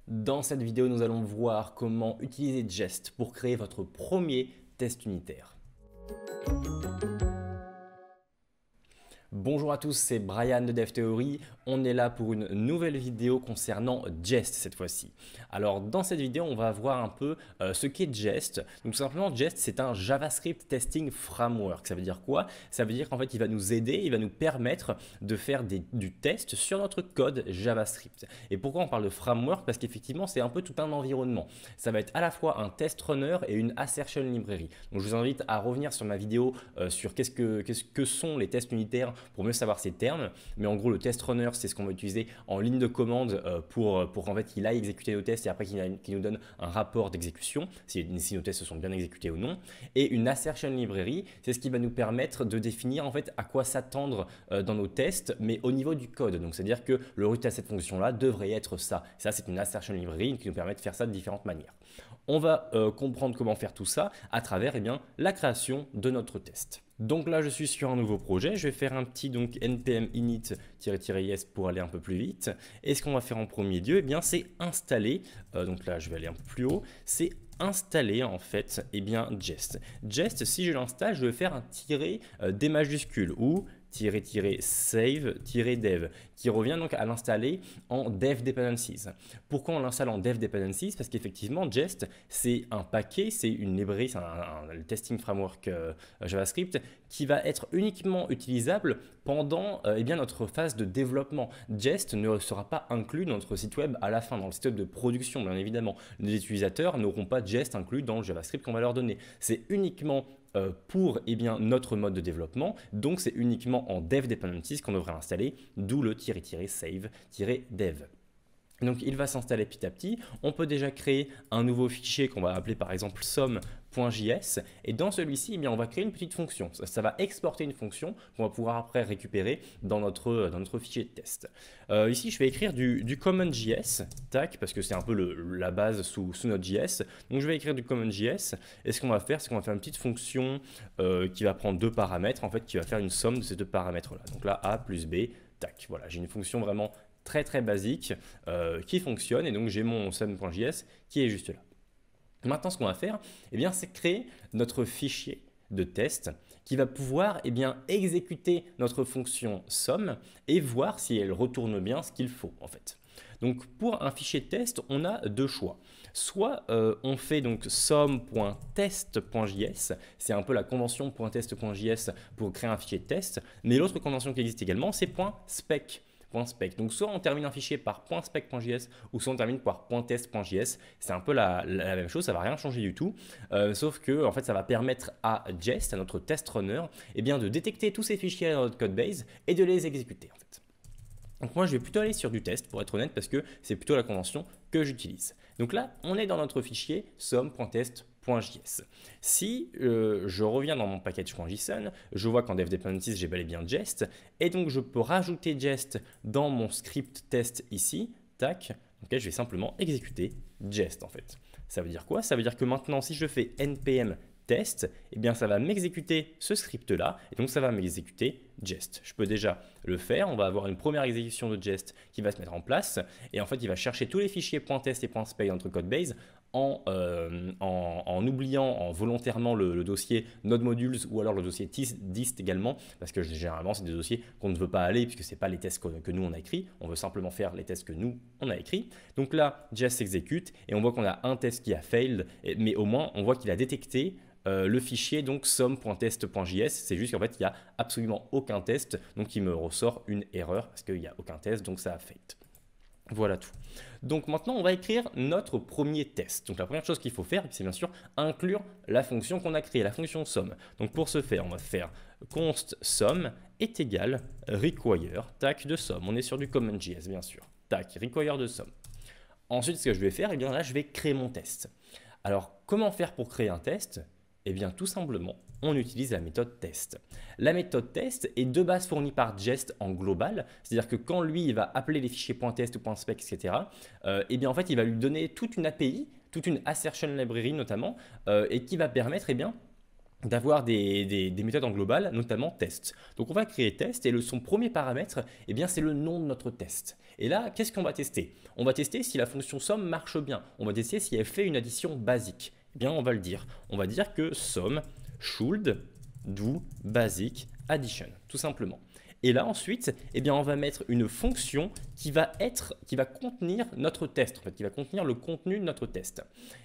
Dans cette vidéo, nous allons voir comment utiliser Jest pour créer votre premier test unitaire. Bonjour à tous, c'est Brian de DevTheory. On est là pour une nouvelle vidéo concernant Jest cette fois-ci. Alors dans cette vidéo, on va voir un peu ce qu'est Jest. Donc tout simplement, Jest, c'est un JavaScript Testing Framework. Ça veut dire quoi? Ça veut dire qu'en fait, il va nous aider, il va nous permettre de faire du test sur notre code JavaScript. Et pourquoi on parle de framework? Parce qu'effectivement, c'est un peu tout un environnement. Ça va être à la fois un test runner et une assertion library. Donc je vous invite à revenir sur ma vidéo sur qu'est-ce que sont les tests unitaires pour mieux savoir ces termes. Mais en gros, le test runner, c'est ce qu'on va utiliser en ligne de commande pour en fait qu'il aille exécuter nos tests et après qu'il nous donne un rapport d'exécution, si nos tests se sont bien exécutés ou non. Et une assertion library, c'est ce qui va nous permettre de définir en fait à quoi s'attendre dans nos tests, mais au niveau du code. Donc c'est-à-dire que le résultat de cette fonction-là devrait être ça. Ça, c'est une assertion library qui nous permet de faire ça de différentes manières. On va comprendre comment faire tout ça à travers la création de notre test. Donc là, je suis sur un nouveau projet. Je vais faire un petit npm init-yes pour aller un peu plus vite. Et ce qu'on va faire en premier lieu, c'est installer. Donc là, je vais aller un peu plus haut. C'est installer en fait Jest. Jest, si je l'installe, je vais faire un tiret D majuscule ou --save-dev qui revient donc à l'installer en dev dependencies. Pourquoi on l'installe en dev dependencies? Parce qu'effectivement Jest c'est un paquet, c'est une librairie, c'est un testing framework JavaScript qui va être uniquement utilisable pendant notre phase de développement. Jest ne sera pas inclus dans notre site web à la fin, dans le site web de production bien évidemment. Les utilisateurs n'auront pas Jest inclus dans le JavaScript qu'on va leur donner. C'est uniquement pour notre mode de développement, donc c'est uniquement en dev dependencies qu'on devrait installer, d'où le --save-dev. Donc il va s'installer petit à petit. On peut déjà créer un nouveau fichier qu'on va appeler par exemple somme.js et dans celui-ci on va créer une petite fonction. Ça va exporter une fonction qu'on va pouvoir après récupérer dans notre fichier de test. Ici je vais écrire du common.js, tac, parce que c'est un peu la base sous notre JS. Donc je vais écrire du common.js et ce qu'on va faire, c'est qu'on va faire une petite fonction qui va prendre deux paramètres, en fait qui va faire une somme de ces deux paramètres là. Donc là A plus B, tac, voilà, j'ai une fonction vraiment très basique qui fonctionne et donc j'ai mon sum.js qui est juste là. Maintenant ce qu'on va faire, c'est créer notre fichier de test qui va pouvoir exécuter notre fonction somme et voir si elle retourne bien ce qu'il faut en fait. Donc pour un fichier de test, on a deux choix. Soit on fait donc somme.test.js, c'est un peu la convention .test.js pour créer un fichier de test, mais l'autre convention qui existe également, c'est .spec. Donc soit on termine un fichier par .spec.js ou soit on termine par .test.js. C'est un peu la même chose, ça ne va rien changer du tout, sauf que en fait, ça va permettre à Jest, à notre test runner, de détecter tous ces fichiers dans notre codebase et de les exécuter en fait. Donc moi je vais plutôt aller sur du test pour être honnête parce que c'est plutôt la convention que j'utilise. Donc là on est dans notre fichier somme.test.js. Si je reviens dans mon package.json, je vois qu'en dev dependencies j'ai bel et bien Jest et donc je peux rajouter Jest dans mon script test ici, tac, donc là je vais simplement exécuter Jest en fait. Ça veut dire quoi? Ça veut dire que maintenant si je fais npm test, ça va m'exécuter ce script là et donc ça va m'exécuter Jest. Je peux déjà le faire, on va avoir une première exécution de Jest qui va se mettre en place et en fait il va chercher tous les fichiers .test et .spec dans notre codebase en oubliant volontairement le dossier node modules ou alors le dossier dist également parce que généralement c'est des dossiers qu'on ne veut pas aller puisque ce n'est pas les tests que nous on a écrits, on veut simplement faire les tests que nous on a écrits. Donc là Jest s'exécute et on voit qu'on a un test qui a failed mais au moins on voit qu'il a détecté le fichier donc somme.test.js, c'est juste qu'en fait il n'y a absolument aucun test, donc il me ressort une erreur parce qu'il n'y a aucun test, donc ça a failed. Voilà tout. Donc maintenant on va écrire notre premier test. Donc la première chose qu'il faut faire, c'est bien sûr inclure la fonction qu'on a créée, la fonction somme. Donc pour ce faire, on va faire const somme est égal require tac de somme. On est sur du common.js bien sûr. Tac require de somme. Ensuite ce que je vais faire, là je vais créer mon test. Alors comment faire pour créer un test? Tout simplement, on utilise la méthode test. La méthode test est de base fournie par Jest en global, c'est-à-dire que quand lui il va appeler les fichiers .test ou .spec, etc., en fait il va lui donner toute une API, toute une assertion library notamment, et qui va permettre d'avoir des méthodes en global, notamment test. Donc on va créer test et son premier paramètre, eh bien c'est le nom de notre test. Et là, qu'est-ce qu'on va tester? On va tester si la fonction somme marche bien. On va tester si elle fait une addition basique. Eh bien on va le dire. On va dire que somme should do basic addition, tout simplement. Et là ensuite, eh bien, on va mettre une fonction qui va contenir notre test, en fait, qui va contenir le contenu de notre test.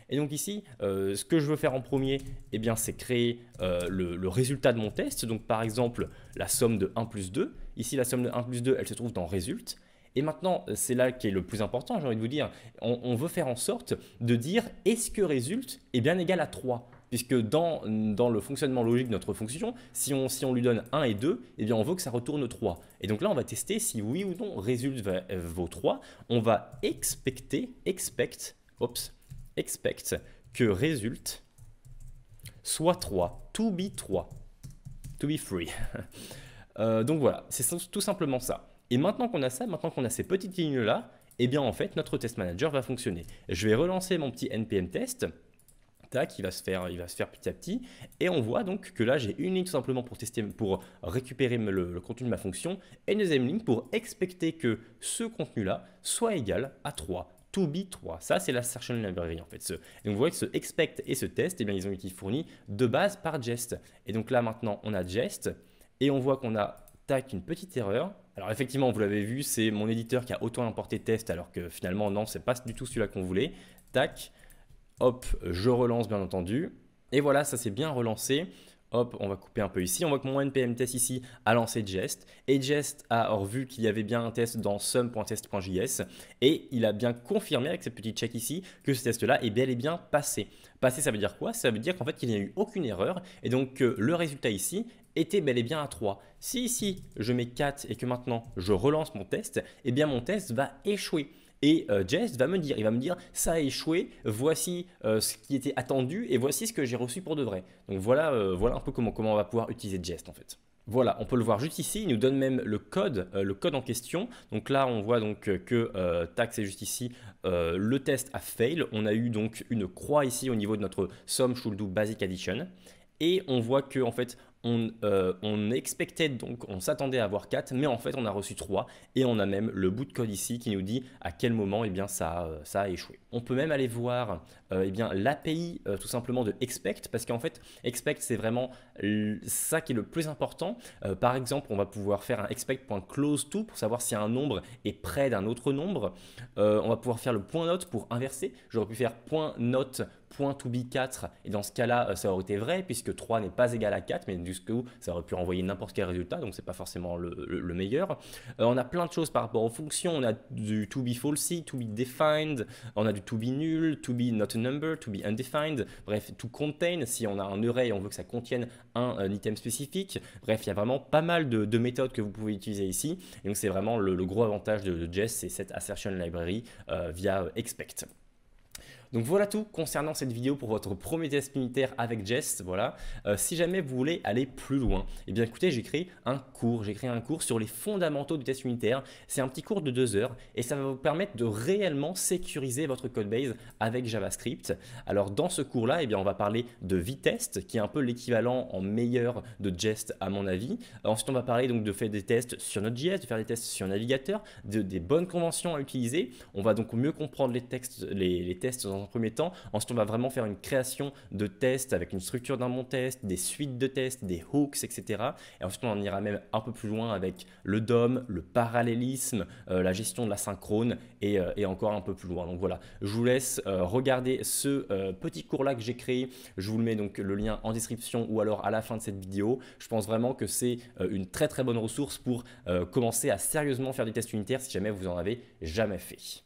Et donc ici, ce que je veux faire en premier, eh bien, c'est créer le résultat de mon test. Donc par exemple, la somme de 1 plus 2. Ici, la somme de 1 plus 2, elle se trouve dans result. Et maintenant, c'est là qui est le plus important, j'ai envie de vous dire. On veut faire en sorte de dire est-ce que result est bien égal à 3 ? Puisque dans le fonctionnement logique de notre fonction, si on lui donne 1 et 2, eh bien on veut que ça retourne 3. Et donc là, on va tester si oui ou non result vaut 3. On va expect que result soit 3, to be 3, to be free. Donc voilà, c'est tout simplement ça. Et maintenant qu'on a ça, maintenant qu'on a ces petites lignes-là, eh bien en fait, notre test manager va fonctionner. Je vais relancer mon petit npm test. Il va se faire petit à petit. Et on voit donc que là, j'ai une ligne tout simplement pour tester, pour récupérer le contenu de ma fonction, et une deuxième ligne pour expecter que ce contenu-là soit égal à 3. To be 3. Ça, c'est l'assertion library en fait. Et donc, vous voyez que ce expect et ce test, eh bien, ils ont été fournis de base par Jest. Et donc là, maintenant, on a Jest et on voit qu'on a une petite erreur. Alors effectivement, vous l'avez vu, c'est mon éditeur qui a auto-importé test alors que finalement, non, c'est pas du tout celui-là qu'on voulait. Tac. Hop, je relance bien entendu. Et voilà, ça s'est bien relancé. Hop, on va couper un peu ici. On voit que mon npm test ici a lancé Jest. Et Jest a vu qu'il y avait bien un test dans sum.test.js. Et il a bien confirmé avec cette petite check ici que ce test-là est bel et bien passé. Passé, ça veut dire quoi? Ça veut dire qu'en fait, il n'y a eu aucune erreur. Et donc, le résultat ici était bel et bien à 3. Si ici, je mets 4 et que maintenant, je relance mon test, eh bien, mon test va échouer. Et Jest va me dire, ça a échoué, voici ce qui était attendu et voici ce que j'ai reçu pour de vrai. Donc voilà un peu comment on va pouvoir utiliser Jest en fait. Voilà, on peut le voir juste ici, il nous donne même le code en question. Donc là, on voit donc que tac, c'est juste ici, le test a fail. On a eu donc une croix ici au niveau de notre sum should do basic addition. Et on voit que en fait, on expected, donc on s'attendait à avoir 4, mais en fait on a reçu 3 et on a même le bout de code ici qui nous dit à quel moment eh bien, ça a échoué. On peut même aller voir eh bien, l'API tout simplement de expect parce qu'en fait expect c'est vraiment ça qui est le plus important. Par exemple, on va pouvoir faire un expect.close_to pour savoir si un nombre est près d'un autre nombre. On va pouvoir faire le point note pour inverser. J'aurais pu faire point note .tobe4 et dans ce cas-là ça aurait été vrai puisque 3 n'est pas égal à 4 mais du coup ça aurait pu renvoyer n'importe quel résultat donc c'est pas forcément le meilleur. On a plein de choses par rapport aux fonctions, on a du to be falsy, to be defined, on a du to be nul, to be not a number, to be undefined, bref to contain si on a un array et on veut que ça contienne un item spécifique. Bref, il y a vraiment pas mal de méthodes que vous pouvez utiliser ici et donc c'est vraiment le gros avantage de Jest, c'est cette assertion library via expect. Donc voilà tout concernant cette vidéo pour votre premier test unitaire avec Jest. Voilà. Si jamais vous voulez aller plus loin, eh bien écoutez, j'ai créé un cours sur les fondamentaux du test unitaire. C'est un petit cours de 2 heures et ça va vous permettre de réellement sécuriser votre codebase avec JavaScript. Alors dans ce cours-là, eh bien on va parler de VTest qui est un peu l'équivalent en meilleur de Jest à mon avis. Ensuite, on va parler donc de faire des tests sur Node.js, de faire des tests sur navigateur, des bonnes conventions à utiliser. On va donc mieux comprendre les tests dans un premier temps. Ensuite, on va vraiment faire une création de tests avec une structure d'un bon test, des suites de tests, des hooks, etc. Et ensuite, on en ira même un peu plus loin avec le DOM, le parallélisme, la gestion de la synchrone et encore un peu plus loin. Donc voilà, je vous laisse regarder ce petit cours-là que j'ai créé. Je vous le mets donc le lien en description ou alors à la fin de cette vidéo. Je pense vraiment que c'est une très très bonne ressource pour commencer à sérieusement faire des tests unitaires si jamais vous en avez jamais fait.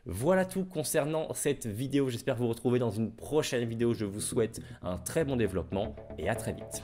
Voilà tout concernant cette vidéo, j'espère vous retrouver dans une prochaine vidéo, je vous souhaite un très bon développement et à très vite.